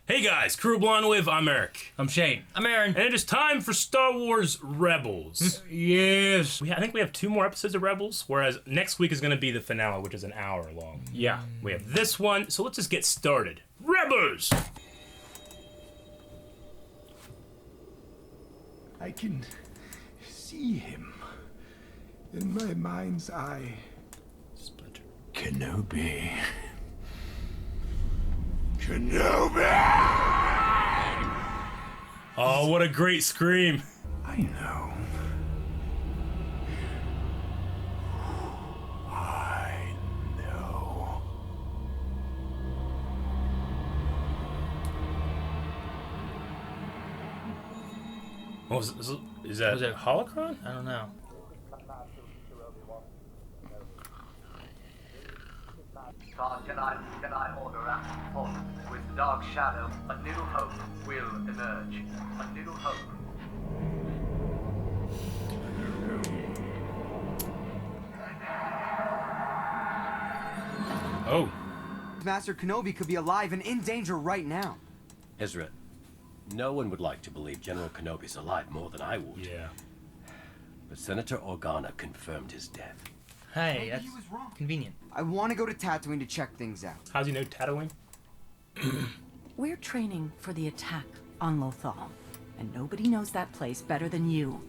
Hey guys, Crew Blonde with, I'm Eric. I'm Shane. I'm Aaron. And it is time for Star Wars Rebels. Yes. I think we have 2 more episodes of Rebels, whereas next week is going to be the finale, which is an hour long. Yeah. We have this one, so let's just get started. Rebels! I can see him in my mind's eye. Splinter. Kenobi. Kenobi! Oh, what a great scream. I know. I know. Oh, is that Was it Holocron? I don't know. Can I order at halt? With the dark shadow, a new hope will emerge. A new hope. Oh. Master Kenobi could be alive and in danger right now. Ezra, no one would like to believe General Kenobi's alive more than I would. Yeah. But Senator Organa confirmed his death. Hey, Maybe that's he was wrong. convenient. I want to go to Tatooine to check things out. How's he know Tatooine? We're training for the attack on Lothal, and nobody knows that place better than you.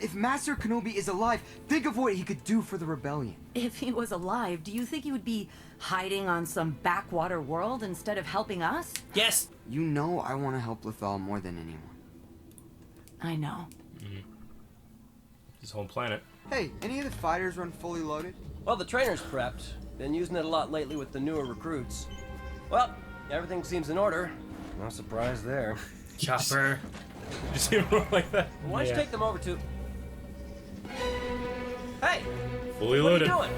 If Master Kenobi is alive, think of what he could do for the rebellion. If he was alive, do you think he would be hiding on some backwater world instead of helping us? Yes. You know I want to help Lothal more than anyone. I know. His home planet. Hey, any of the fighters run fully loaded? Well, the trainer's prepped. Been using it a lot lately with the newer recruits. Well, everything seems in order. No surprise there. Chopper. Did you see him roll like that? Why don't you take them over to... Hey! Fully What are loaded. you doing?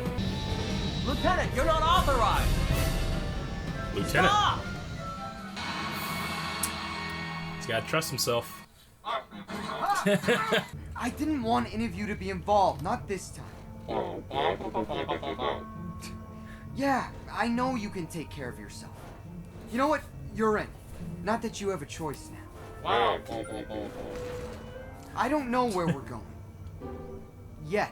Lieutenant, you're not authorized! Lieutenant. Stop! He's got to trust himself. I didn't want any of you to be involved, not this time. Yeah, I know you can take care of yourself. You know what? You're in. Not that you have a choice now. I don't know where we're going. Yet.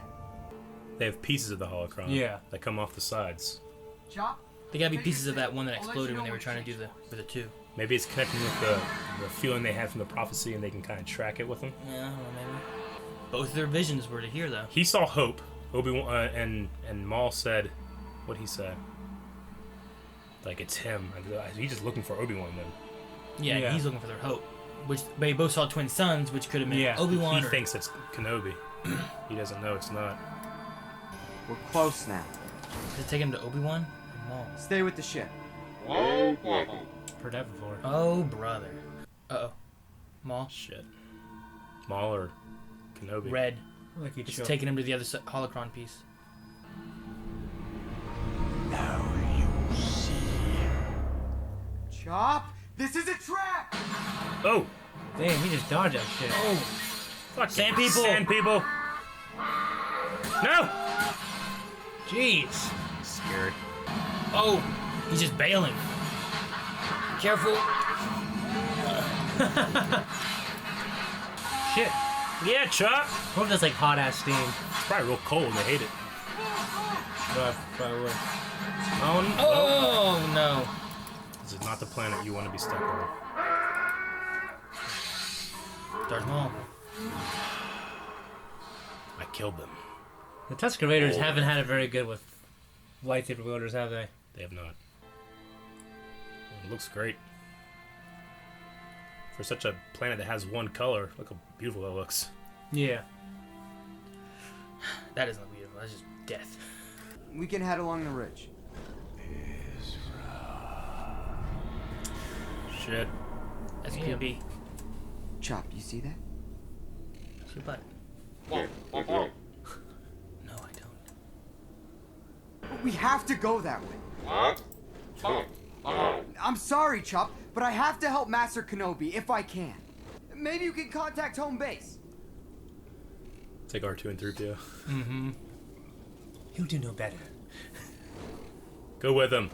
They have pieces of the holocron. Yeah. That come off the sides. Chop? They gotta be pieces of that one that exploded when they were trying to do the 2. Maybe it's connecting with the feeling they had from the prophecy, and they can kind of track it with them. Yeah, well, maybe. Both their visions were to hear, though. He saw hope. Obi-Wan and Maul said, what he said? Like, it's him. He's just looking for Obi-Wan then. Yeah, he's looking for their hope. Which they both saw twin sons, which could have meant Obi-Wan. He thinks it's Kenobi. He doesn't know it's not. We're close now. Does it take him to Obi-Wan or Maul? Stay with the ship. Heard that before. Oh, brother. Uh-oh. Maul? Shit. Maul or Kenobi? Red. It's taking him to the other holocron piece. Now you see. Chop! This is a trap! Oh! Damn, he just dodged that shit. Oh. Fuck Sand people! Sand people! No! Jeez. Scared. Oh, he's just bailing. Careful. Shit. Yeah, Chop! What if that's like hot ass steam? It's probably real cold. They hate it. Probably. Oh, no. Oh no. This is not the planet you want to be stuck on. Darth Maul. I killed them. The Tusken Raiders haven't had it very good with lightsaber wielders, have they? They have not. It looks great. For such a planet that has one color, look how beautiful that looks. Yeah. That isn't beautiful. That's just death. We can head along the ridge. Shit. That's POV. Chop, you see that? See your butt. No, I don't. We have to go that way. I'm sorry, Chop, but I have to help Master Kenobi if I can. Maybe you can contact home base. Take R2 and 3PO. Mm-hmm. You do know better. Go with him.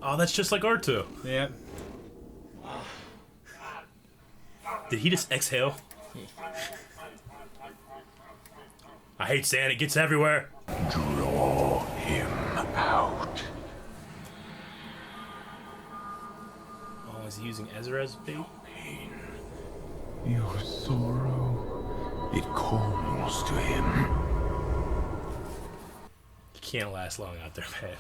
Oh, that's just like R2. Yeah. Did he just exhale? I hate sand, it gets everywhere. Draw him out. Oh, is he using Ezra as bait? Pain. Your sorrow. It calls to him. He can't last long out there, man.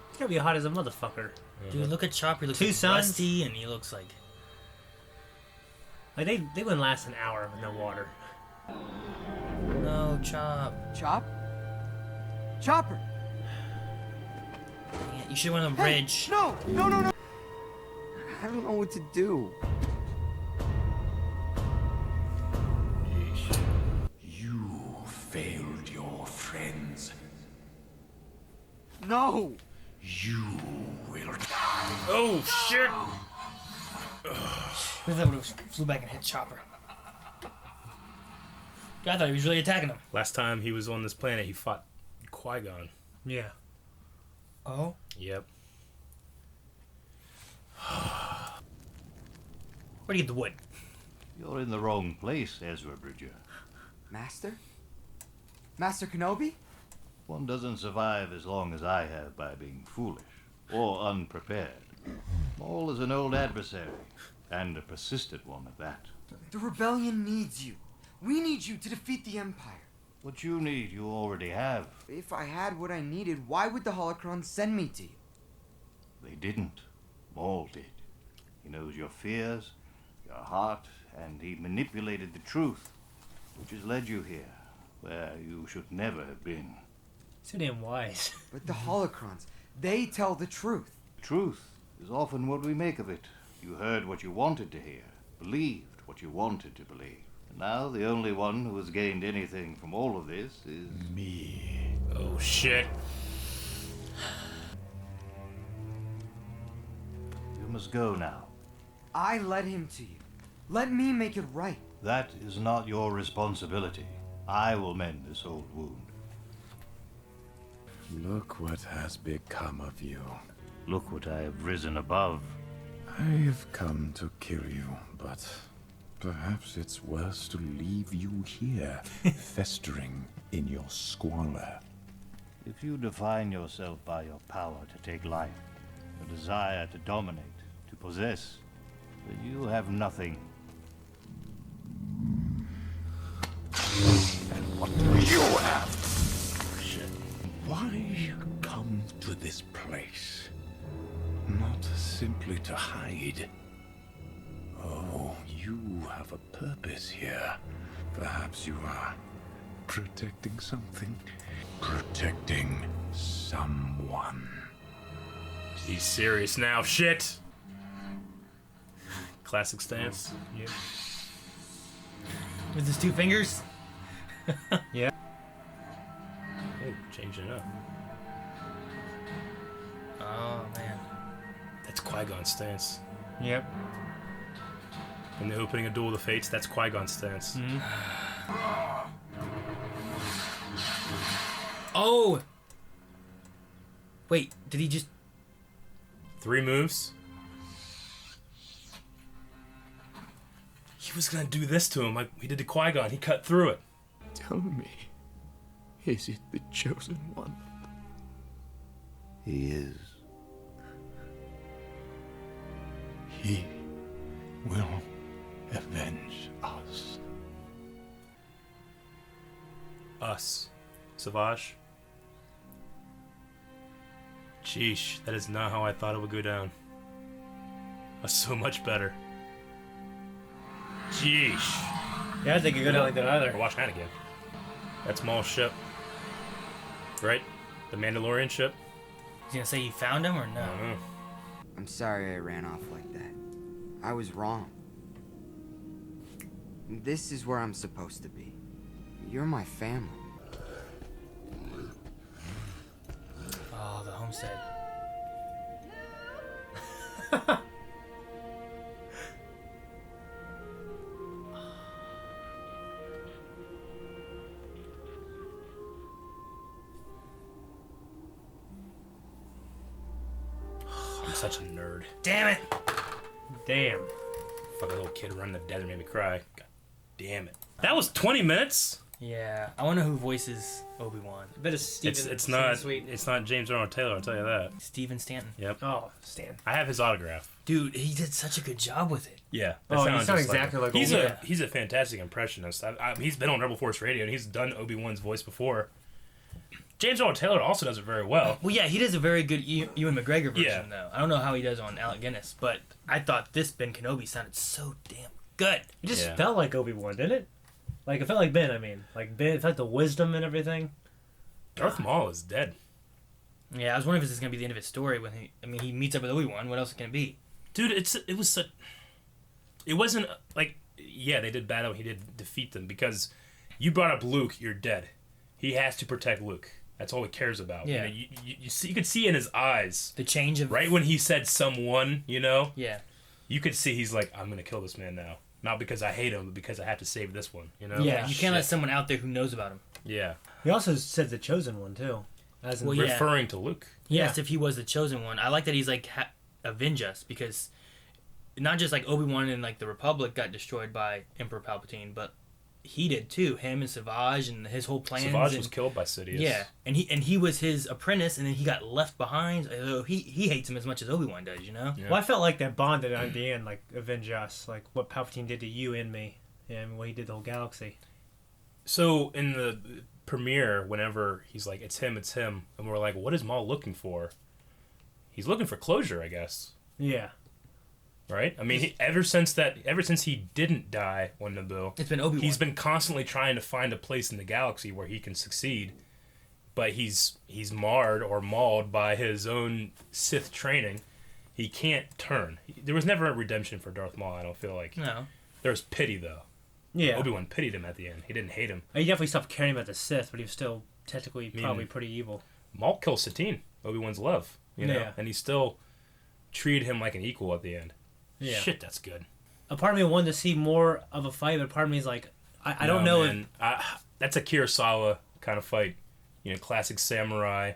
He's gonna be hot as a motherfucker. Dude, look at Chopper. He looks Two like suns? rusty, and he looks like... Like, they wouldn't last an hour with no water. No, Chop. Chop? Chopper! Dang it, you should went on the Hey, bridge. no! I don't know what to do. You failed your friends. No! You will die. Oh, shit! I thought it flew back and hit Chopper. I thought he was really attacking him. Last time he was on this planet, he fought Qui-gon. Yeah. Oh? Yep. Where'd you get the wood? You're in the wrong place, Ezra Bridger. Master? Master Kenobi? One doesn't survive as long as I have by being foolish or unprepared. Maul is an old adversary, and a persistent one at that. The rebellion needs you. We need you to defeat the Empire. What you need, you already have. If I had what I needed, why would the Holocron send me to you? They didn't. Maul did. He knows your fears, your heart, and he manipulated the truth, which has led you here, where you should never have been. So damn wise. But the Holocrons, they tell the truth. Truth is often what we make of it. You heard what you wanted to hear, believed what you wanted to believe. And now the only one who has gained anything from all of this is Me. Oh, shit. You must go now. I led him to you. Let me make it right. That is not your responsibility. I will mend this old wound. Look what has become of you. Look what I have risen above. I have come to kill you, but perhaps it's worse to leave you here, festering in your squalor. If you define yourself by your power to take life, your desire to dominate, to possess, then you have nothing. And what do you have? Shit. Why come to this place? Not simply to hide. Oh, you have a purpose here. Perhaps you are protecting something. Protecting someone. He's serious now. Shit! Classic stance. Yep. With his two fingers? Yeah. Oh, changing it up. Oh, man. That's Qui-Gon's stance. Yep. When they're opening a Duel of the Fates, that's Qui-Gon's stance. Oh! Wait, did he just... 3 moves. He was gonna do this to him like he did to Qui-Gon. He cut through it. Tell me, is it the chosen one? He is. He will avenge us. Us. Savage. Sheesh, that is not how I thought it would go down. That's so much better. Sheesh. Yeah, I think it could go down like that either. Watch that again. That's Maul's ship. Right? The Mandalorian ship? He's gonna say you found him or no? I don't know. I'm sorry I ran off like that. I was wrong. This is where I'm supposed to be. You're my family. Oh, the homestead. I'm such a nerd. Damn it! Damn. Fucking little kid running in the desert made me cry. God damn it. That was 20 minutes? Yeah, I want to know who voices Obi-Wan. A bit of Steven. It's not James Arnold Taylor, I'll tell you that. Steven Stanton. Yep. Oh, Stan. I have his autograph. Dude, he did such a good job with it. Yeah. Oh, he sounds exactly like he's Obi-Wan. he's a fantastic impressionist. He's been on Rebel Force Radio and he's done Obi-Wan's voice before. James Arnold Taylor also does it very well. Well, yeah, he does a very good Ewan McGregor version, though. I don't know how he does on Alec Guinness, but I thought this Ben Kenobi sounded so damn good. It just felt like Obi-Wan, didn't it? Like, it felt like Ben, I mean. Like, Ben, it felt like the wisdom and everything. Darth Maul is dead. Yeah, I was wondering if this is going to be the end of his story when he meets up with Obi-Wan. What else can it be? Dude, it wasn't, like, yeah, they did battle, he did defeat them, because you brought up Luke, you're dead. He has to protect Luke. That's all he cares about. Yeah. You could see in his eyes. The change of... Right when he said someone, Yeah. You could see he's like, I'm going to kill this man now. Not because I hate him, but because I have to save this one, Yeah, you can't let someone out there who knows about him. Yeah. He also said the Chosen One, too. As in referring to Luke. He asked if he was the Chosen One. I like that he's like, avenge us, because not just like Obi-Wan and like the Republic got destroyed by Emperor Palpatine, but he did too. Him and Savage and his whole plan. Savage was killed by Sidious. Yeah, and he was his apprentice, and then he got left behind. So he hates him as much as Obi-Wan does, Yeah. Well, I felt like that bonded at the end, like avenge us, like what Palpatine did to you and me, and what he did to the whole galaxy. So in the premiere, whenever he's like, it's him, and we're like, what is Maul looking for? He's looking for closure, I guess. Yeah. Right? I mean, ever since he didn't die on Naboo, it's been Obi-Wan. He's been constantly trying to find a place in the galaxy where he can succeed, but he's marred or mauled by his own Sith training. He can't turn. There was never a redemption for Darth Maul, I don't feel like. No. There was pity, though. Yeah. Obi-Wan pitied him at the end. He didn't hate him. He definitely stopped caring about the Sith, but he was still technically probably pretty evil. Maul kills Satine, Obi-Wan's love, Yeah. And he still treated him like an equal at the end. Yeah. Shit, that's good. A part of me wanted to see more of a fight, but a part of me is like, I don't know. Man. That's a Kurosawa kind of fight. Classic samurai.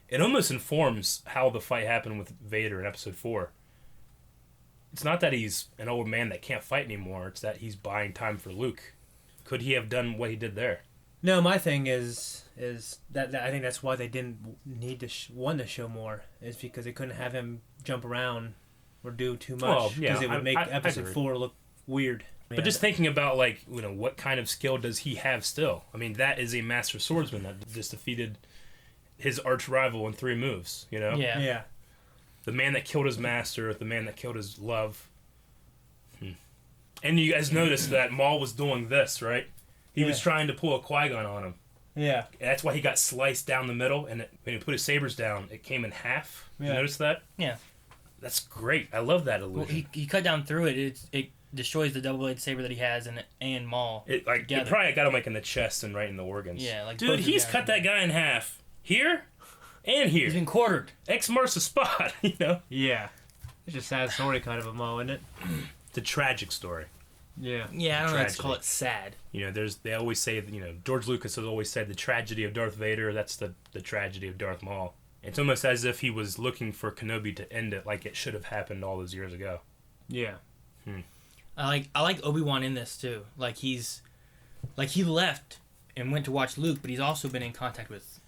It almost informs how the fight happened with Vader in Episode 4. It's not that he's an old man that can't fight anymore. It's that he's buying time for Luke. Could he have done what he did there? No, my thing is that I think that's why they didn't need to want to show more. Is because they couldn't have him jump around or do too much because it would make Episode 4 look weird. But just thinking about what kind of skill does he have still? I mean, that is a master swordsman that just defeated his arch rival in 3 moves. Yeah. The man that killed his master, the man that killed his love. And you guys noticed that Maul was doing this, right? He was trying to pull a qui-gon on him. Yeah. And that's why he got sliced down the middle, and when he put his sabers down, it came in half. Yeah. You notice that? Yeah. That's great. I love that illusion. Well, he cut down through it. It destroys the double-bladed saber that he has and Maul. It probably got him in the chest and right in the organs. Yeah, like dude, he's cut that guy in half here and here. He's been quartered. X marks the spot. Yeah. It's just a sad story, kind of a Maul, isn't it? It's a tragic story. Yeah. Yeah, I don't know. Let's call it sad. They always say George Lucas has always said the tragedy of Darth Vader. That's the tragedy of Darth Maul. It's almost as if he was looking for Kenobi to end it like it should have happened all those years ago. Yeah. I like Obi-Wan in this too. Like he left and went to watch Luke, but he's also been in contact with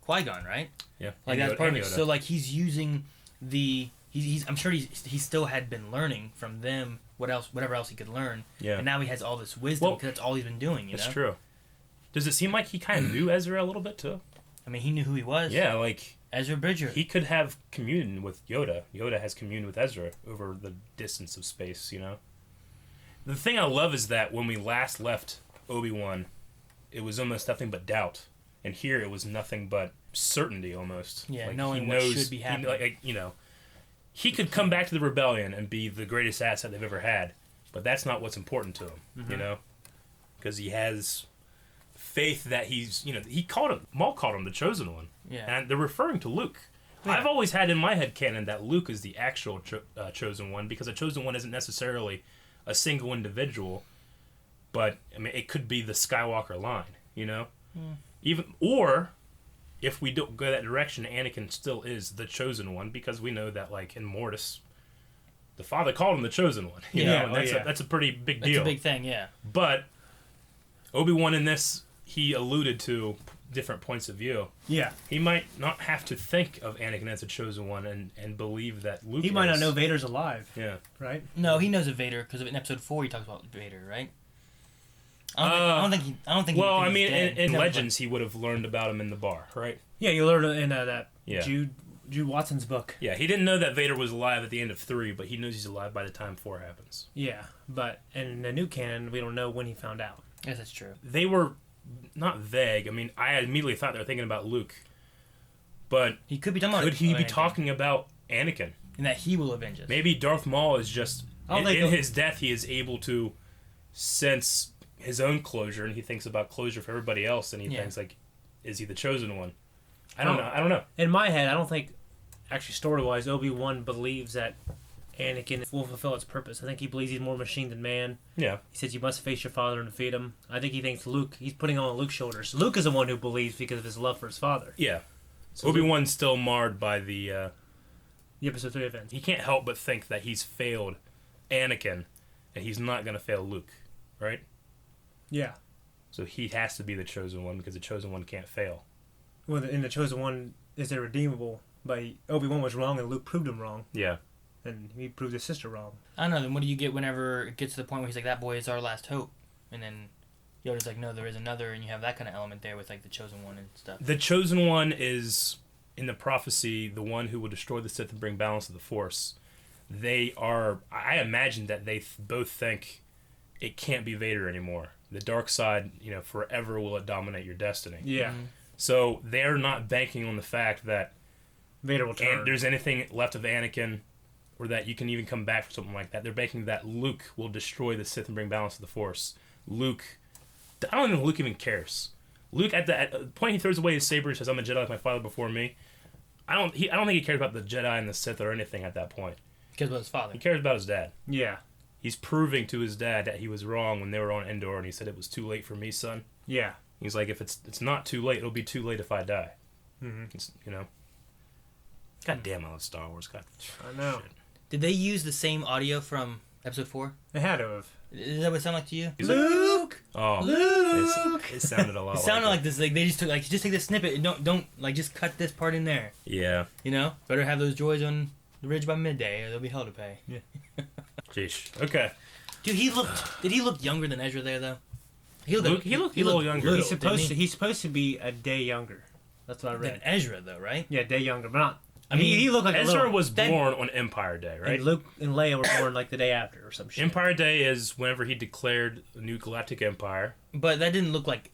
Qui-Gon, right? Yeah. Like that's part of it. So he's using I'm sure he still had been learning from them whatever else he could learn. Yeah. And now he has all this wisdom because that's all he's been doing, That's true. Does it seem like he kind of knew Ezra a little bit too? I mean, he knew who he was. Yeah, Ezra Bridger. He could have communed with Yoda. Yoda has communed with Ezra over the distance of space, The thing I love is that when we last left Obi-Wan, it was almost nothing but doubt. And here it was nothing but certainty almost. Yeah, knowing what should be happening. He could come back to the rebellion and be the greatest asset they've ever had. But that's not what's important to him, Because he has faith that he's, Maul called him the Chosen One. Yeah. And they're referring to Luke. Yeah. I've always had in my head canon that Luke is the actual Chosen One, because a Chosen One isn't necessarily a single individual, but I mean it could be the Skywalker line, Or if we don't go that direction, Anakin still is the Chosen One, because we know that in Mortis, the father called him the Chosen One. You know, and that's a pretty big deal. That's a big thing, yeah. But Obi-Wan in this, he alluded to different points of view. Yeah. He might not have to think of Anakin as a Chosen One and believe that Luke He might not know Vader's alive. Yeah. Right? No, he knows of Vader because in Episode 4 he talks about Vader, right? I don't think. Well, I mean, in Legends he would have learned about him in the bar, right? Yeah, you learned in that Jude Watson's book. Yeah, he didn't know that Vader was alive at the end of 3, but he knows he's alive by the time 4 happens. Yeah, but in the new canon, we don't know when he found out. Yes, that's true. They were not vague. I mean, I immediately thought they were thinking about Luke, but he could be talking about. Could he be talking about Anakin? And that he will avenge us. Maybe Darth Maul is just in his death. He is able to sense his own closure, and he thinks about closure for everybody else, and he thinks like, is he the Chosen One? I don't know. In my head, I don't think, actually story-wise, Obi-Wan believes that Anakin will fulfill its purpose. I think he believes he's more machine than man. Yeah. He says you must face your father and defeat him. I think he thinks Luke, he's putting on Luke's shoulders. Luke is the one who believes because of his love for his father. Yeah. So Obi-Wan's still marred by the Episode 3 events. He can't help but think that he's failed Anakin, and he's not going to fail Luke, right? Yeah. So he has to be the Chosen One because the Chosen One can't fail. Well, in the Chosen One, is irredeemable, but Obi-Wan was wrong and Luke proved him wrong. Yeah. And he proved his sister wrong. I don't know. Then what do you get whenever it gets to the point where he's like, that boy is our last hope? And then Yoda's like, no, there is another, and you have that kind of element there with like the Chosen One and stuff. The Chosen One is, in the prophecy, the one who will destroy the Sith and bring balance to the Force. They are, I imagine that they both think it can't be Vader anymore. The dark side, forever will it dominate your destiny. Yeah. Mm-hmm. So they're not banking on the fact that Vader will turn. There's anything left of Anakin, or that you can even come back for something like that. They're banking that Luke will destroy the Sith and bring balance to the Force. Luke, I don't know if Luke even cares. Luke, at the point he throws away his saber and says, "I'm a Jedi like my father before me," I don't think he cares about the Jedi and the Sith or anything at that point. He cares about his father. He cares about his dad. Yeah. He's proving to his dad that he was wrong when they were on Endor, and he said it was too late for me, son. Yeah. He's like, if it's not too late, it'll be too late if I die. Mm-hmm. God damn, I love Star Wars. God, I know. Shit. Did they use the same audio from Episode 4? They had to have. Is that what it sounded like to you? Luke! Oh, Luke! It sounded a lot. It sounded like this. Like they just took just take this snippet and don't like just cut this part in there. Yeah. Better have those droids on the ridge by midday, or there'll be hell to pay. Yeah. Jeez. Okay. Dude, did he look younger than Ezra there though? He looked a little younger. He's supposed to be a day younger. That's what I read. Than Ezra though, right? Yeah, a day younger, but not. I mean, he looked like Ezra was born on Empire Day, right? And Luke and Leia were born like the day after or some shit. Empire Day is whenever he declared a new galactic empire. But that didn't look like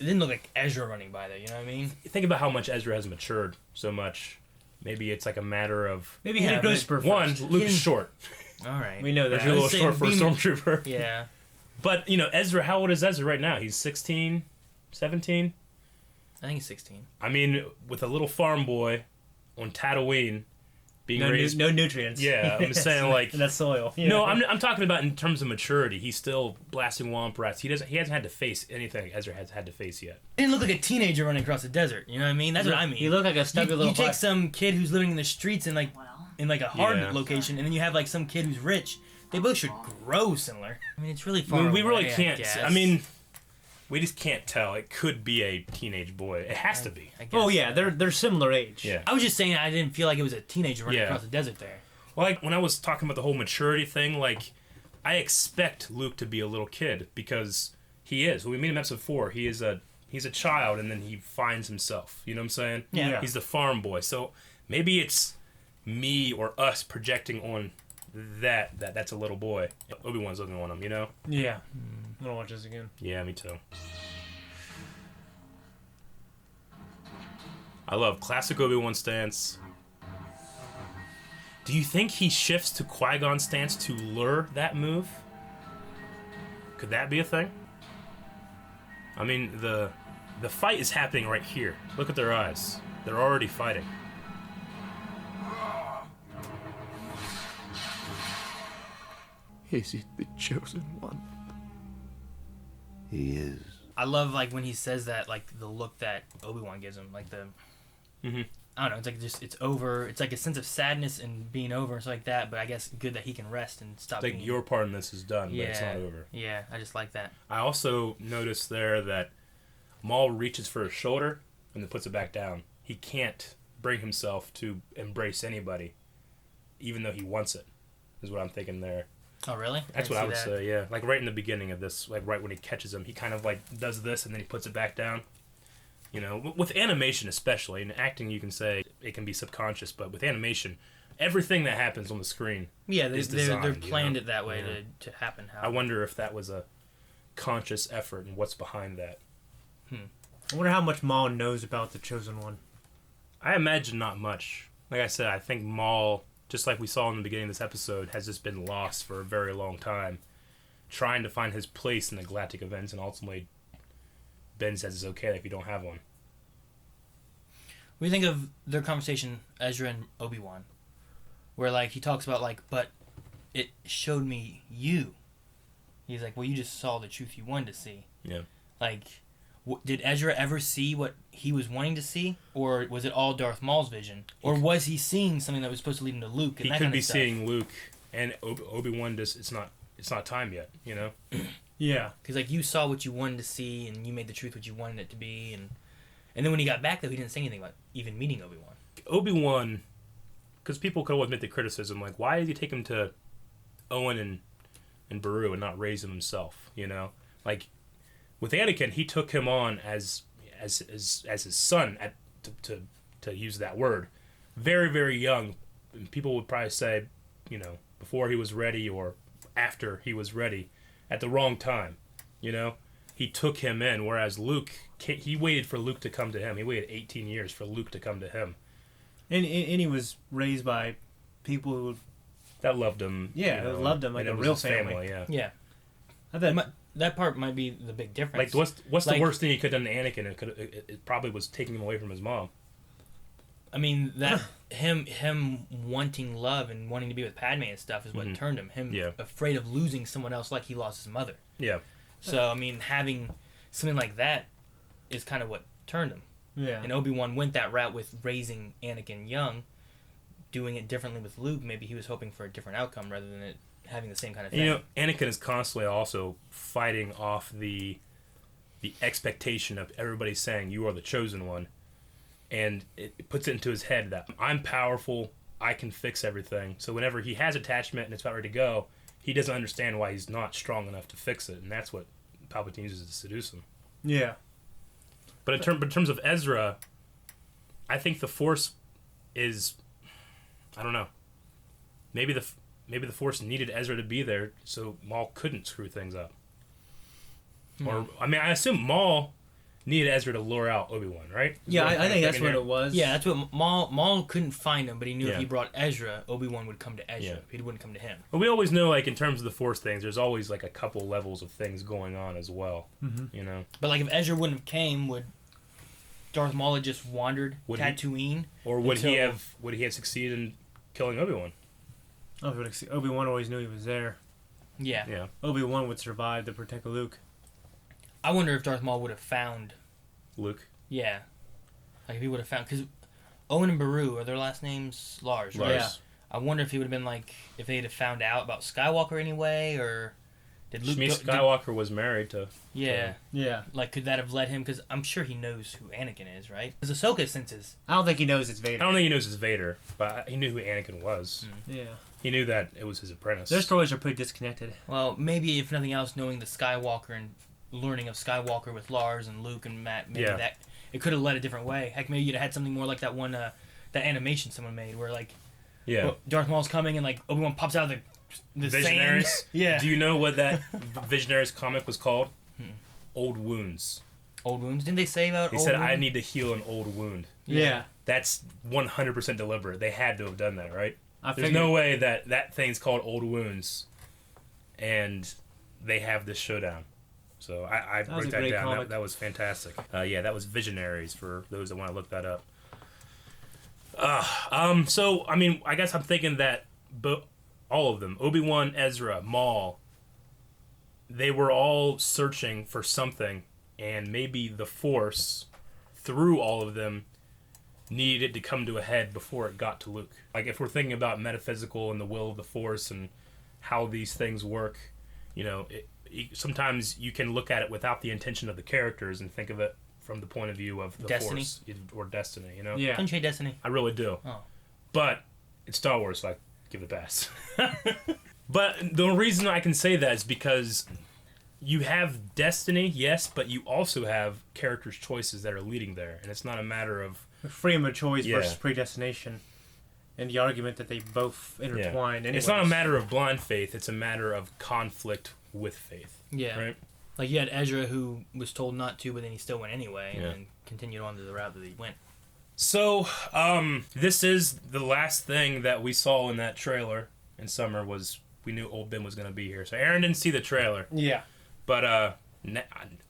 Ezra running by there. You know what I mean? Think about how much Ezra has matured so much. Maybe it's like a matter of maybe he had a ghost spur. One, Luke's short. All right, we know that. He's a little short for a stormtrooper. Yeah. But Ezra, how old is Ezra right now? He's 16, 17. I think he's 16. I mean, with a little farm boy on Tatooine. No nutrients. Yeah, I'm just saying, like that soil. Yeah. No, I'm talking about in terms of maturity. He's still blasting womp rats. He hasn't had to face anything Ezra has had to face yet. He didn't look like a teenager running across the desert. You know what I mean? That's what I mean. He looked like a stubby little. You take some kid who's living in the streets in a hard location, and then you have like some kid who's rich. They both should grow similar. I mean, it's really far. We really away, can't. I mean, we just can't tell. It could be a teenage boy. It has to be. Oh yeah, they're similar age. Yeah. I was just saying I didn't feel like it was a teenager running across the desert there. Well, like when I was talking about the whole maturity thing, like I expect Luke to be a little kid because he is. When we meet him in Episode 4, he's a child, and then he finds himself. You know what I'm saying? Yeah. He's the farm boy. So maybe it's me or us projecting on that's a little boy. Obi-Wan's looking on him, Yeah. I'm gonna watch this again. Yeah, me too. I love classic Obi-Wan stance. Do you think he shifts to Qui-Gon stance to lure that move? Could that be a thing? I mean, the fight is happening right here. Look at their eyes. They're already fighting. Is it the Chosen One? He is. I love like when he says that, like the look that Obi-Wan gives him, like the. Mm-hmm. I don't know. It's it's over. It's like a sense of sadness and being over and stuff like that. But I guess good that he can rest and stop. It's like your part in this is done, but it's not over. Yeah, I just like that. I also noticed there that Maul reaches for his shoulder and then puts it back down. He can't bring himself to embrace anybody, even though he wants it. Is what I'm thinking there. Oh, really? That's what I would say. Yeah, like right in the beginning of this, like right when he catches him, he kind of like does this and then he puts it back down. You know, with animation especially, in acting you can say it can be subconscious, but with animation, everything that happens on the screen is designed, they're planned it that way to happen. I wonder if that was a conscious effort and what's behind that. I wonder how much Maul knows about the Chosen One. I imagine not much. Like I said, I think Maul, just like we saw in the beginning of this episode, has just been lost for a very long time, trying to find his place in the galactic events, and ultimately Ben says it's okay if you don't have one. What do you think of their conversation, Ezra and Obi-Wan, where like he talks about like, but it showed me you. He's like, well, you just saw the truth you wanted to see. Yeah. Like, did Ezra ever see what he was wanting to see, or was it all Darth Maul's vision, or was he seeing something that was supposed to lead him to Luke? And he could be seeing Luke, and Obi-Wan just it's not time yet, you know. Yeah, because like you saw what you wanted to see, and you made the truth what you wanted it to be, and then when he got back though, he didn't say anything about even meeting Obi-Wan. Obi-Wan, because people could always make the criticism like, why did he take him to Owen and Beru and not raise him himself? You know, like with Anakin, he took him on as his son, to use that word, very very young. And people would probably say, you know, before he was ready or after he was ready, at the wrong time, you know. He took him in, whereas Luke, he waited for Luke to come to him. He waited 18 years for Luke to come to him. And he was raised by people who that loved him. Yeah, you know, loved him like a real family. Yeah. I bet that part might be the big difference. Like, what's the worst thing he could have done to Anakin? It probably was taking him away from his mom. I mean, that him wanting love and wanting to be with Padme and stuff is what turned him. Afraid of losing someone else like he lost his mother. Yeah. So, I mean, having something like that is kind of what turned him. Yeah. And Obi-Wan went that route with raising Anakin young, doing it differently with Luke. Maybe he was hoping for a different outcome rather than it having the same kind of thing. You know, Anakin is constantly also fighting off the expectation of everybody saying, you are the chosen one. And it puts it into his head that I'm powerful, I can fix everything. So whenever he has attachment and it's about ready to go, he doesn't understand why he's not strong enough to fix it, and that's what Palpatine uses to seduce him. Yeah. But in terms of Ezra, I think the Force is, I don't know. Maybe the Force needed Ezra to be there so Maul couldn't screw things up. Or I mean, I assume Maul needed Ezra to lure out Obi-Wan, right? Yeah, I think that's what it was. Yeah, that's what Maul couldn't find him, but he knew if he brought Ezra, Obi-Wan would come to Ezra. He wouldn't come to him. But we always know, like, in terms of the Force things, there's always, like, a couple levels of things going on as well, you know? But, like, if Ezra wouldn't have came, would Darth Maul have just wandered Tatooine? Or would he have succeeded in killing Obi-Wan? Oh, Obi-Wan always knew he was there. Yeah. Obi-Wan would survive to protect Luke. I wonder if Darth Maul would have found Luke. Yeah. Like if he would have found, because Owen and Beru, are their last names Lars, right? Yeah. I wonder if he would have been like, if they'd have found out about Skywalker anyway, or did Luke Skywalker was married to... Yeah. Yeah. Like, could that have led him, because I'm sure he knows who Anakin is, right? Because Ahsoka senses. I don't think he knows it's Vader. I don't think he knows it's Vader, but he knew who Anakin was. Yeah. He knew that it was his apprentice. Their stories are pretty disconnected. Well, maybe if nothing else, knowing the Skywalker and learning of Skywalker with Lars and Luke and Matt, maybe that it could have led a different way. Heck, maybe you'd have had something more like that one, that animation someone made where like, Darth Maul's coming and like Obi-Wan pops out of the Visionaries. Sand. Yeah. Do you know what that Visionaries comic was called? Old Wounds. Old Wounds? Didn't they say about? He said, "I need to heal an old wound." Yeah. That's 100% deliberate. They had to have done that, right? There's no way that thing's called Old Wounds, and they have this showdown. So I wrote that down. That was fantastic. That was Visionaries for those that want to look that up. So, I mean, I guess I'm thinking that all of them, Obi-Wan, Ezra, Maul, they were all searching for something, and maybe the Force, through all of them, needed it to come to a head before it got to Luke. Like, if we're thinking about metaphysical and the will of the Force and how these things work, you know, sometimes you can look at it without the intention of the characters and think of it from the point of view of the Destiny. Force or destiny, you know? Yeah. Don't you hate Destiny? I really do. Oh. But it's Star Wars, so I give it a pass. But the reason I can say that is because you have destiny, yes, but you also have characters' choices that are leading there, and it's not a matter of freedom of choice versus predestination, and the argument that they both intertwine. It's not a matter of blind faith; it's a matter of conflict with faith. Yeah, right. Like you had Ezra, who was told not to, but then he still went anyway, and then continued on to the route that he went. So, this is the last thing that we saw in that trailer in summer. Was we knew Old Ben was going to be here. So Aaron didn't see the trailer. Yeah. But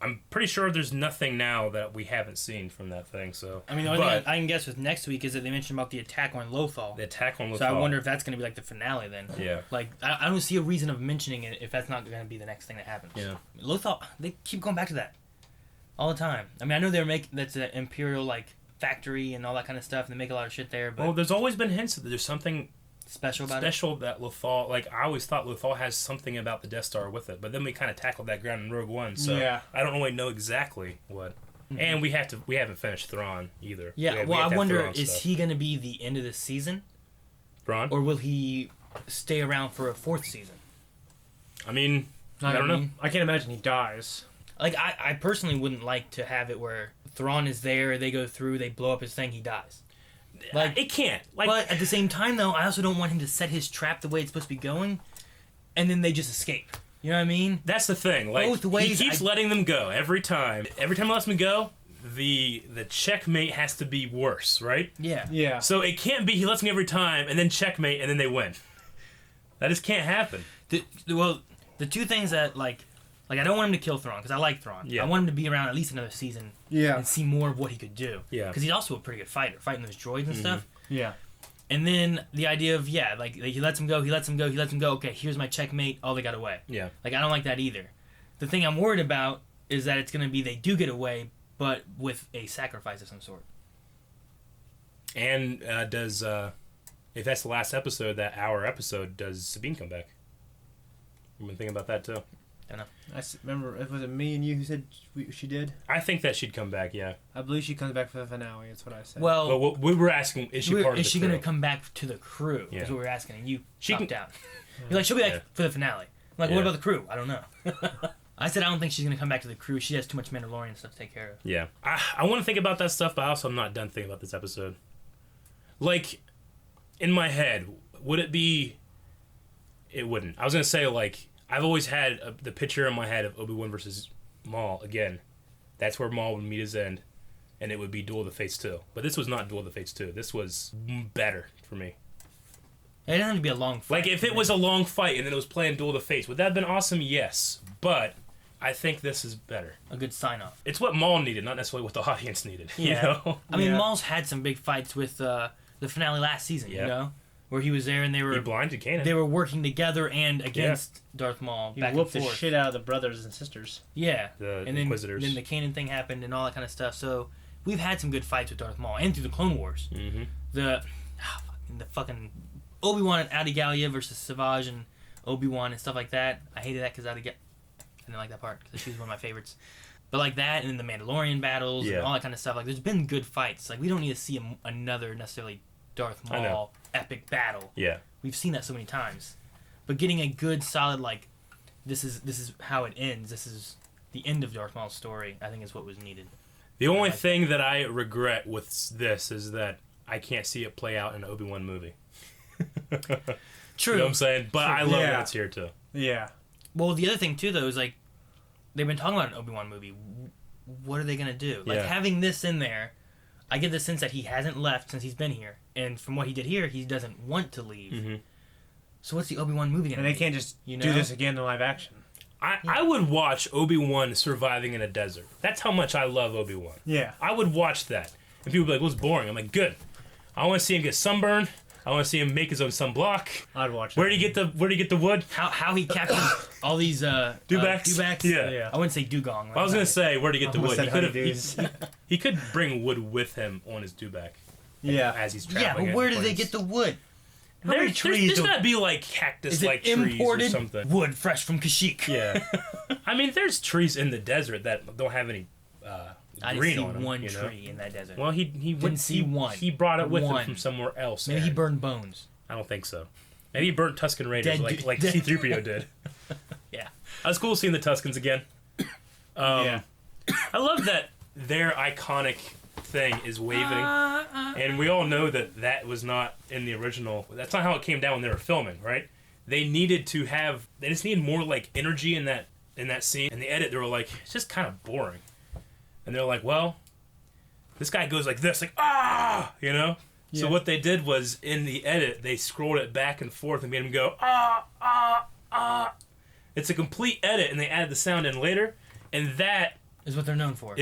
I'm pretty sure there's nothing now that we haven't seen from that thing. So I mean, the only thing I can guess with next week is that they mentioned about the attack on Lothal. The attack on Lothal. So I wonder if that's going to be like the finale then. Yeah. Like I don't see a reason of mentioning it if that's not going to be the next thing that happens. Yeah. Lothal, they keep going back to that all the time. I mean, I know they're making that's an Imperial like factory and all that kind of stuff, and they make a lot of shit there. But there's always been hints that there's something special about that Lothal, like I always thought Lothal has something about the Death Star with it, but then we kind of tackled that ground in Rogue One, so I don't really know exactly what. Mm-hmm. And we haven't finished Thrawn either. Yeah, I wonder, is he going to be the end of the season? Thrawn? Or will he stay around for a fourth season? I mean, I don't know. I can't imagine he dies. Like, I personally wouldn't like to have it where Thrawn is there, they go through, they blow up his thing, he dies. Like, it can't. Like, but at the same time, though, I also don't want him to set his trap the way it's supposed to be going, and then they just escape. You know what I mean? That's the thing. Like, both ways, he keeps letting them go every time. Every time he lets them go, the checkmate has to be worse, right? Yeah. Yeah. So it can't be he lets me every time and then checkmate and then they win. That just can't happen. The two things that like I don't want him to kill Thrawn because I like Thrawn. Yeah. I want him to be around at least another season. Yeah. And see more of what he could do. Yeah. Because he's also a pretty good fighter, fighting those droids and stuff. Yeah. And then the idea of like he lets him go. Okay, here's my checkmate. Oh, they got away. Yeah. Like I don't like that either. The thing I'm worried about is that it's gonna be they do get away, but with a sacrifice of some sort. And does if that's the last episode, that hour episode, does Sabine come back? I've been thinking about that too. I don't know. I remember, was it me and you who said she did? I think that she'd come back, yeah. I believe she comes back for the finale, that's what I said. Well, we were asking, is she part of the crew? Is she going to come back to the crew? Yeah. Is what we were asking, and you she chopped out. You're like, she'll be back for the finale. I'm like, what about the crew? I don't know. I said I don't think she's going to come back to the crew. She has too much Mandalorian stuff to take care of. Yeah. I want to think about that stuff, but also I'm not done thinking about this episode. Like, in my head, would it be... It wouldn't. I was going to say, like... I've always had the picture in my head of Obi-Wan versus Maul again. That's where Maul would meet his end, and it would be Duel of the Fates 2. But this was not Duel of the Fates 2. This was better for me. It doesn't have to be a long fight. Like, if it was a long fight and then it was playing Duel of the Fates, would that have been awesome? Yes. But I think this is better. A good sign-off. It's what Maul needed, not necessarily what the audience needed. Yeah. You know? I mean, Maul's had some big fights with the finale last season, you know? Where he was there and they were... He blinded Kanan. They were working together and against Darth Maul. He back whooped and the forth. shit out of the brothers and sisters. Yeah. The and Inquisitors. Then the Kanan thing happened and all that kind of stuff. So we've had some good fights with Darth Maul and through the Clone Wars. Mm-hmm. The fucking Obi-Wan and Adi-Gallia versus Savage and Obi-Wan and stuff like that. I hated that because I didn't like that part because she was one of my favorites. But like that and then the Mandalorian battles and all that kind of stuff. Like there's been good fights. Like we don't need to see another necessarily Darth Maul epic battle. Yeah. We've seen that so many times. But getting a good solid like this is how it ends. This is the end of Darth Maul's story. I think is what was needed. The only thing that I regret with this is that I can't see it play out in an Obi-Wan movie. True. You know what I'm saying? But I love that it's here too. Yeah. Well, the other thing too though is like they've been talking about an Obi-Wan movie. What are they gonna do? Like having this in there, I get the sense that he hasn't left since he's been here, and from what he did here, he doesn't want to leave. Mm-hmm. So what's the Obi-Wan movie gonna be? And they can't just do this again in live action. I would watch Obi-Wan surviving in a desert. That's how much I love Obi-Wan. Yeah. I would watch that. And people would be like, well, it's boring. I'm like, good. I want to see him get sunburned. I want to see him make his own sunblock. I'd watch that. Where do you get the wood? How he captured all these dewbacks? Yeah. I wouldn't say dugong. Right? I was going to say, where to get the wood? He He could bring wood with him on his dewback. Yeah. As he's traveling. Yeah, but where do they get the wood? How many trees? There's gotta be like cactus-like trees or something. Wood fresh from Kashyyyk. Yeah. I mean, there's trees in the desert that don't have any green on them. I didn't see one tree in that desert. Well, he didn't see one. He brought it with him from somewhere else. Maybe he burned bones. I don't think so. Maybe he burnt Tusken Raiders like C-3PO did. Yeah. I was cool seeing the Tuskens again. Yeah. I love that their iconic thing is waving, and we all know that was not in the original. That's not how it came down when they were filming, right? They just needed more like energy in that scene. In the edit, they were like, it's just kind of boring, and they're like, well, this guy goes like this, like you know. Yeah. So what they did was in the edit, they scrolled it back and forth and made him go It's a complete edit, and they added the sound in later, and that is what they're known for.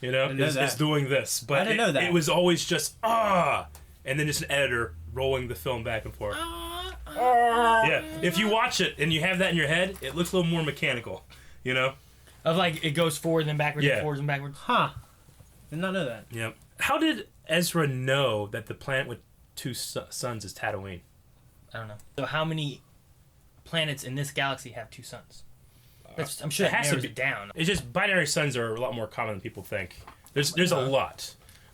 You know, is doing this. But I didn't know that. It was always just, and then just an editor rolling the film back and forth. Yeah. If you watch it and you have that in your head, it looks a little more mechanical, you know? Of like, it goes forward and backwards and forwards and backwards. Huh. Did not know that. Yep. How did Ezra know that the planet with two suns is Tatooine? I don't know. So how many planets in this galaxy have two suns? I'm sure it has to be down. It's just binary suns are a lot more common than people think. There's a lot,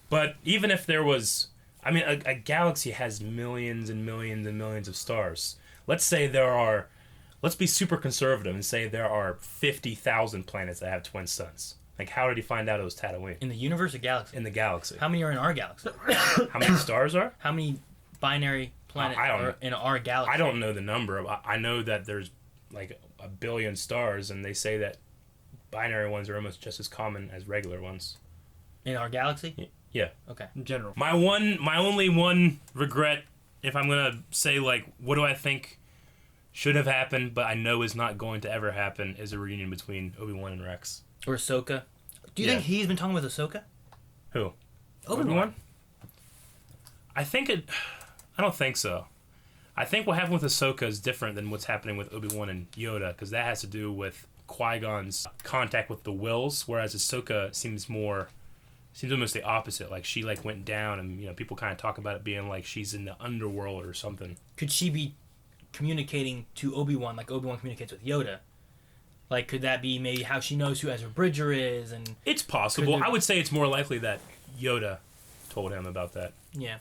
but even if there was, I mean, a galaxy has millions and millions and millions of stars. Let's say let's be super conservative and say there are 50,000 planets that have twin suns. Like, how did he find out it was Tatooine? In the universe or galaxy? In the galaxy. How many are in our galaxy? How many stars are? How many binary planets are in our galaxy? I don't know the number. I know that there's like 1 billion stars, and they say that binary ones are almost just as common as regular ones. In our galaxy? Yeah. Okay. In general. My only one regret, if I'm gonna say like, what do I think should have happened, but I know is not going to ever happen, is a reunion between Obi-Wan and Rex. Or Ahsoka. Do you think he's been talking with Ahsoka? Who? Obi-Wan? I don't think so. I think what happened with Ahsoka is different than what's happening with Obi-Wan and Yoda, because that has to do with Qui-Gon's contact with the Wills, whereas Ahsoka seems almost the opposite. Like, she like went down, and, you know, people kind of talk about it being like she's in the underworld or something. Could she be communicating to Obi-Wan like Obi-Wan communicates with Yoda? Like, could that be maybe how she knows who Ezra Bridger is? And it's possible. I would say it's more likely that Yoda told him about that. Yeah.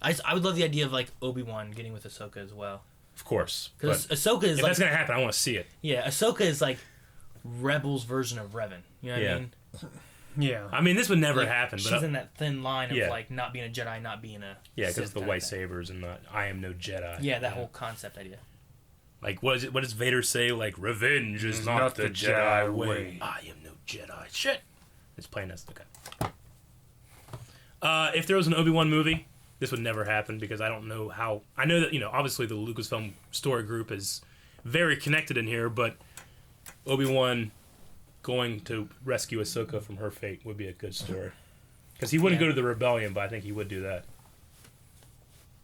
I would love the idea of, like, Obi-Wan getting with Ahsoka as well. Of course. Because Ahsoka is if that's going to happen, I want to see it. Yeah, Ahsoka is, like, Rebels' version of Revan. You know what I mean? Yeah. I mean, this would never happen. She's in that thin line of, like, not being a Jedi, not being a Yeah, because of the white sabers and the I am no Jedi. Yeah, that whole concept idea. Like, what does Vader say? Like, revenge is not the Jedi way. I am no Jedi. Shit. It's plain as okay. If there was an Obi-Wan movie, this would never happen, because I don't know how. I know that, you know, obviously the Lucasfilm story group is very connected in here, but Obi-Wan going to rescue Ahsoka from her fate would be a good story. Because he wouldn't go to the rebellion, but I think he would do that.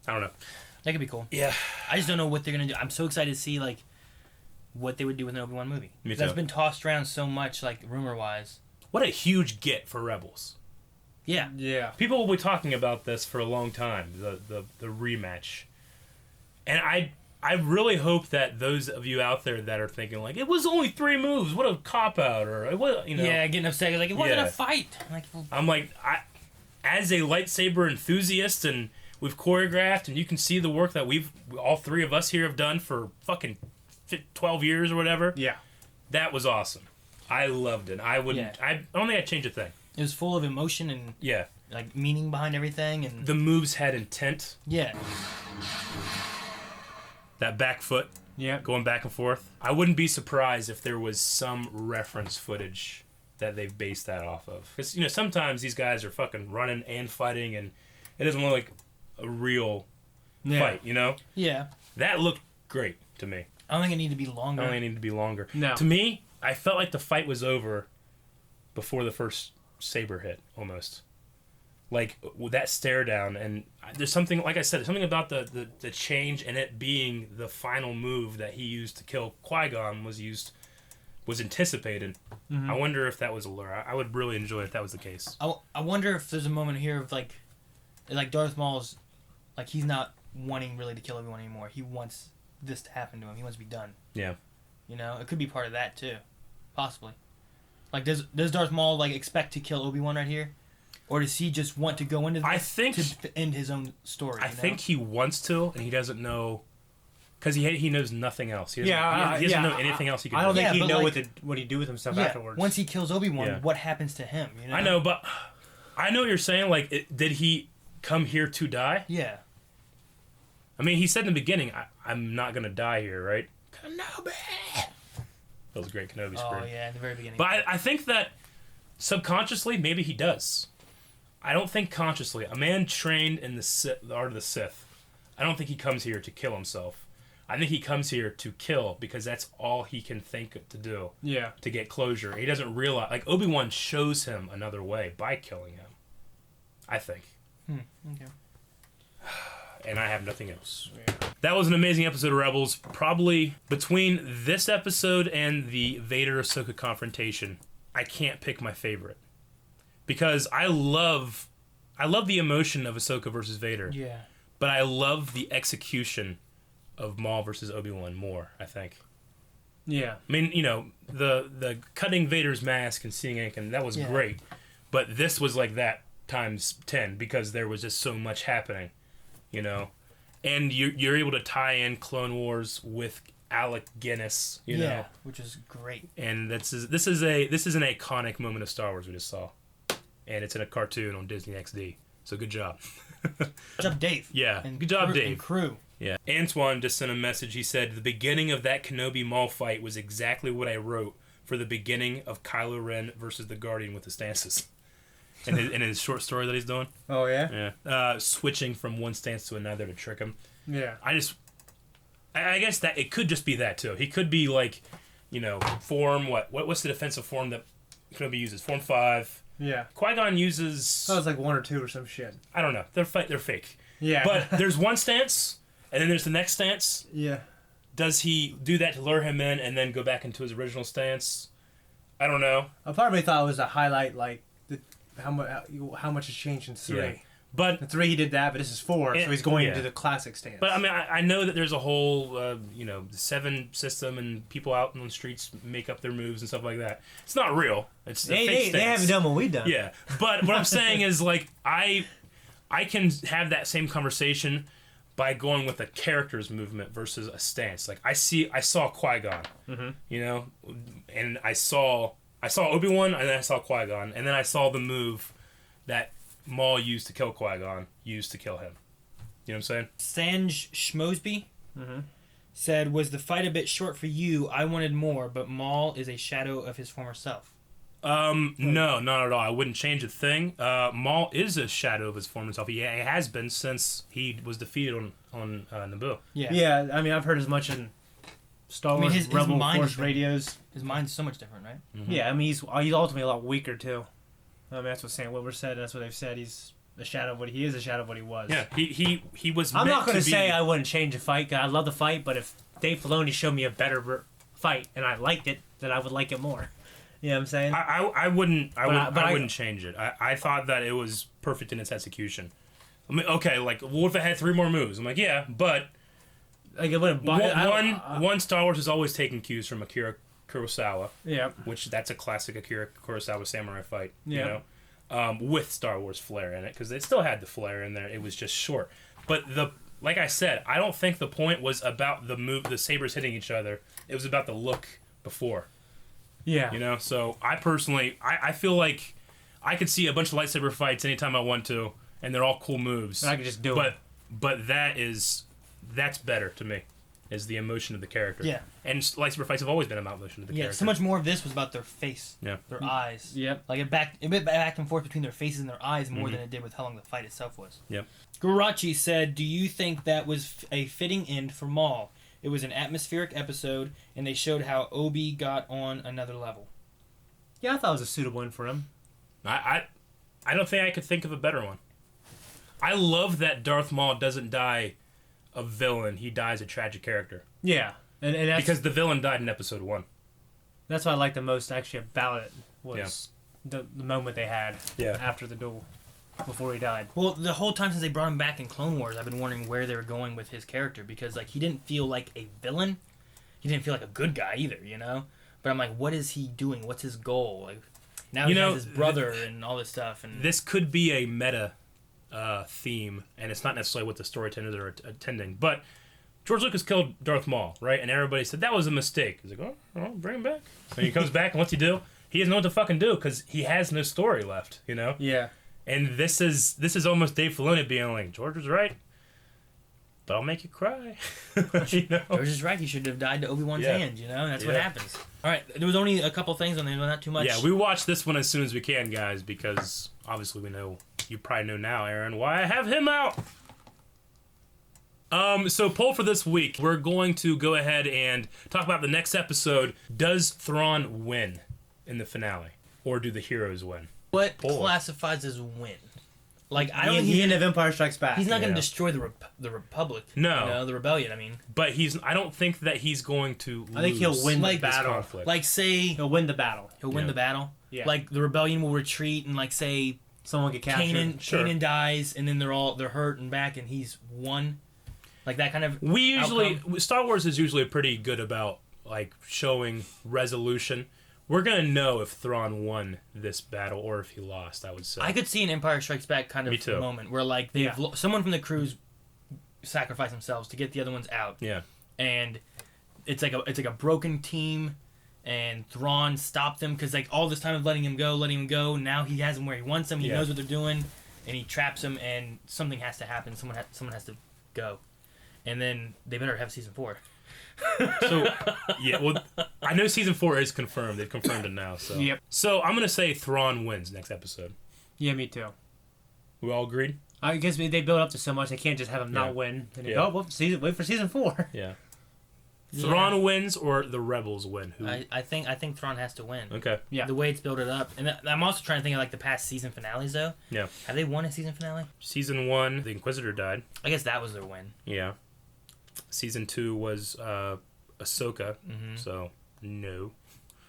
I don't know. That could be cool. Yeah. I just don't know what they're going to do. I'm so excited to see, like, what they would do with an Obi-Wan movie. Me too. That's been tossed around so much, like, rumor-wise. What a huge get for Rebels. Yeah. Yeah. People will be talking about this for a long time, the rematch. And I really hope that those of you out there that are thinking, like, it was only 3 moves, what a cop-out, or, it was, you know. Yeah, getting upset, like, it wasn't a fight. Like, I'm like, as a lightsaber enthusiast, and we've choreographed, and you can see the work that all 3 of us here have done for fucking 12 years or whatever. Yeah. That was awesome. I loved it. I don't think I'd change a thing. It was full of emotion and like meaning behind everything, and the moves had intent. Yeah. That back foot. Yeah. Going back and forth. I wouldn't be surprised if there was some reference footage that they've based that off of. Because, you know, sometimes these guys are fucking running and fighting, and it doesn't look like a real fight, you know? Yeah. That looked great to me. I don't think it needed to be longer. I don't think it needed to be longer. No. To me, I felt like the fight was over before the first saber hit, almost. Like, with that stare down, and there's something, like I said, something about the change and it being the final move that he used to kill Qui-Gon was anticipated. Mm-hmm. I wonder if that was a lure. I would really enjoy it if that was the case. I wonder if there's a moment here of, like, like Darth Maul's, like he's not wanting really to kill Obi-Wan anymore. He wants this to happen to him. He wants to be done. Yeah. You know, it could be part of that too, possibly. Like, does Darth Maul like expect to kill Obi-Wan right here, or does he just want to go into this to end his own story? I think he wants to, and he doesn't know. Because he knows nothing else. He doesn't know anything else he can do. I don't think he'd know what he'd do with himself afterwards. Once he kills Obi-Wan, what happens to him? You know? I know, but I know what you're saying. Like, did he come here to die? Yeah. I mean, he said in the beginning, I'm not going to die here, right? Kenobi! That was a great Kenobi scream. Oh, yeah, in the very beginning. But I think that subconsciously, maybe he does. I don't think consciously. A man trained in the art of the Sith, I don't think he comes here to kill himself. I think he comes here to kill because that's all he can think to do. Yeah. To get closure. He doesn't realize... Like, Obi-Wan shows him another way by killing him. I think. Okay. And I have nothing else. Yeah. That was an amazing episode of Rebels. Probably between this episode and the Vader-Ahsoka confrontation, I can't pick my favorite. Because I love the emotion of Ahsoka versus Vader. Yeah. But I love the execution of Maul versus Obi-Wan more, I think. Yeah. I mean, you know, the cutting Vader's mask and seeing Anakin, that was great. But this was like that times 10 because there was just so much happening, you know. And you're able to tie in Clone Wars with Alec Guinness, you know, which is great. And this is an iconic moment of Star Wars we just saw, and it's in a cartoon on Disney XD. So good job. Good job, Dave. Yeah, and good job, Dave. And crew. Yeah. Antoine just sent a message. He said, the beginning of that Kenobi Maul fight was exactly what I wrote for the beginning of Kylo Ren versus the Guardian with the stances. In his short story that he's doing. Oh, yeah? Yeah. Switching from one stance to another to trick him. Yeah. I guess that it could just be that, too. He could be like, you know, form, what's the defensive form that Kenobi uses? Form 5. Yeah. Qui-Gon uses... Oh, it's like 1 or 2 or some shit. I don't know. They're fake. Yeah. But there's one stance, and then there's the next stance. Yeah. Does he do that to lure him in and then go back into his original stance? I don't know. I probably thought it was a highlight, like, how much has changed in 3. Yeah. But in 3 he did that, but this is 4, so he's going into the classic stance. But I mean, I know that there's a whole 7 system, and people out on the streets make up their moves and stuff like that. It's not real. It's a fake stance. They haven't done what we've done. Yeah, but what I'm saying is, like, I can have that same conversation by going with a character's movement versus a stance. Like, I saw Qui-Gon, you know, and I saw Obi-Wan, and then I saw Qui-Gon, and then I saw the move that Maul used to kill Qui-Gon, used to kill him. You know what I'm saying? Sanj Schmosby said, was the fight a bit short for you? I wanted more, but Maul is a shadow of his former self. No, not at all. I wouldn't change a thing. Maul is a shadow of his former self. He has been since he was defeated on Naboo. Yeah, I mean, I've heard as much in Star Wars his Rebel mind Force radios. His mind's so much different, right? Mm-hmm. Yeah, I mean, he's ultimately a lot weaker, too. I mean, that's what Sam Witwer said. That's what they've said. He's a shadow of what he is, a shadow of what he was. Yeah, he was. I'm not going to say be... I wouldn't change a fight, because I love the fight, but if Dave Filoni showed me a better fight and I liked it, then I would like it more. You know what I'm saying? I wouldn't change it. I thought that it was perfect in its execution. I mean, okay, like, what if it had 3 more moves? I'm like, yeah, but like, it wouldn't. One Star Wars has always taken cues from Akira Kurosawa. Yeah. Which that's a classic Akira Kurosawa samurai fight. Yeah. You know, with Star Wars flair in it, because they still had the flair in there. It was just short. But like I said, I don't think the point was about the move, the sabers hitting each other. It was about the look before. Yeah. You know, so I personally, I feel like I could see a bunch of lightsaber fights anytime I want to, and they're all cool moves. And I could just do it. But that's better to me, is the emotion of the character. Yeah. And lightsaber fights have always been about emotion of the character. Yeah, so much more of this was about their face. Yeah. Their eyes. Yep. Like, it went back and forth between their faces and their eyes more than it did with how long the fight itself was. Yep. Garachi said, do you think that was a fitting end for Maul? It was an atmospheric episode, and they showed how Obi got on another level. Yeah, I thought it was a suitable end for him. I don't think I could think of a better one. I love that Darth Maul doesn't die a villain. He dies a tragic character. Yeah. And that's, because the villain died in episode 1. That's what I liked the most, actually, about it, was the moment they had after the duel. before he died. Well, the whole time since they brought him back in Clone Wars, I've been wondering where they were going with his character, because like he didn't feel like a villain, he didn't feel like a good guy either, you know. But I'm like, what is he doing? What's his goal? Like now he has his brother and all this stuff. And this could be a meta theme, and it's not necessarily what the storytellers are attending. But George Lucas killed Darth Maul, right? And everybody said that was a mistake. He's like, oh, bring him back. And he comes back, and what's he do? He doesn't know what to fucking do because he has no story left, you know? Yeah. And this is almost Dave Filoni being like, George was right, but I'll make you cry. You know? George is right. He should have died to Obi-Wan's hand, you know? That's what happens. All right, there was only a couple things on there, not too much. Yeah, we watched this one as soon as we can, guys, because obviously we know, you probably know now, Aaron, why I have him out. So poll for this week, we're going to go ahead and talk about the next episode. Does Thrawn win in the finale, or do the heroes win? What classifies as win? Like I don't. The end of Empire Strikes Back. He's not going to destroy the Republic. No, you know, the rebellion. I mean, but I don't think that he's going to. I think he'll win the battle. Conflict. Like say he'll win the battle. He'll win the battle. Yeah. Like the rebellion will retreat and like say someone get captured. Kanan dies and then they're hurt and back and he's won. Like that kind of. Star Wars is usually pretty good about like showing resolution. We're gonna know if Thrawn won this battle or if he lost. I would say. I could see an Empire Strikes Back kind of moment where like someone from the crews sacrifice themselves to get the other ones out. Yeah. And it's like a broken team, and Thrawn stopped them because like all this time of letting him go. Now he has him where he wants them. He knows what they're doing, and he traps him. And something has to happen. Someone has to go, and then they better have season 4. So, yeah, well, I know season 4 is confirmed. They've confirmed it now. So, yep. So I'm gonna say Thrawn wins next episode. Yeah, me too. We all agreed. I guess they build up to so much they can't just have him not win. And they go, wait for season 4. Yeah. Thrawn wins or the rebels win? Who? I think Thrawn has to win. Okay. Yeah. The way it's built it up, and I'm also trying to think of like the past season finales though. Yeah. Have they won a season finale? Season 1, the Inquisitor died. I guess that was their win. Yeah. Season 2 was Ahsoka, so no.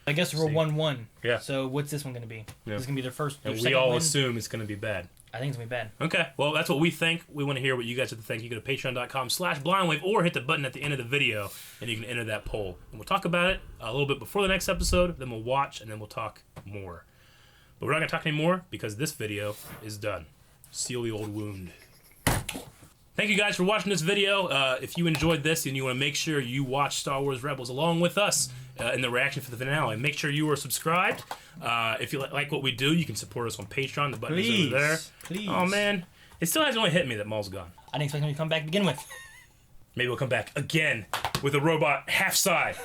I guess we're 1-1. Yeah. So what's this one going to be? Yeah. This is going to be their first. And we all assume it's going to be bad. I think it's going to be bad. Okay. Well, that's what we think. We want to hear what you guys have to think. You go to patreon.com/blindwave or hit the button at the end of the video and you can enter that poll. And we'll talk about it a little bit before the next episode. Then we'll watch and then we'll talk more. But we're not going to talk anymore because this video is done. Seal the old wound. Thank you guys for watching this video. If you enjoyed this and you want to make sure you watch Star Wars Rebels along with us in the reaction for the finale, make sure you are subscribed. If you like what we do, you can support us on Patreon. The button is over there. Please. Oh, man. It still hasn't really hit me that Maul's gone. I didn't expect him to come back to begin with. Maybe we'll come back again with a robot half-side.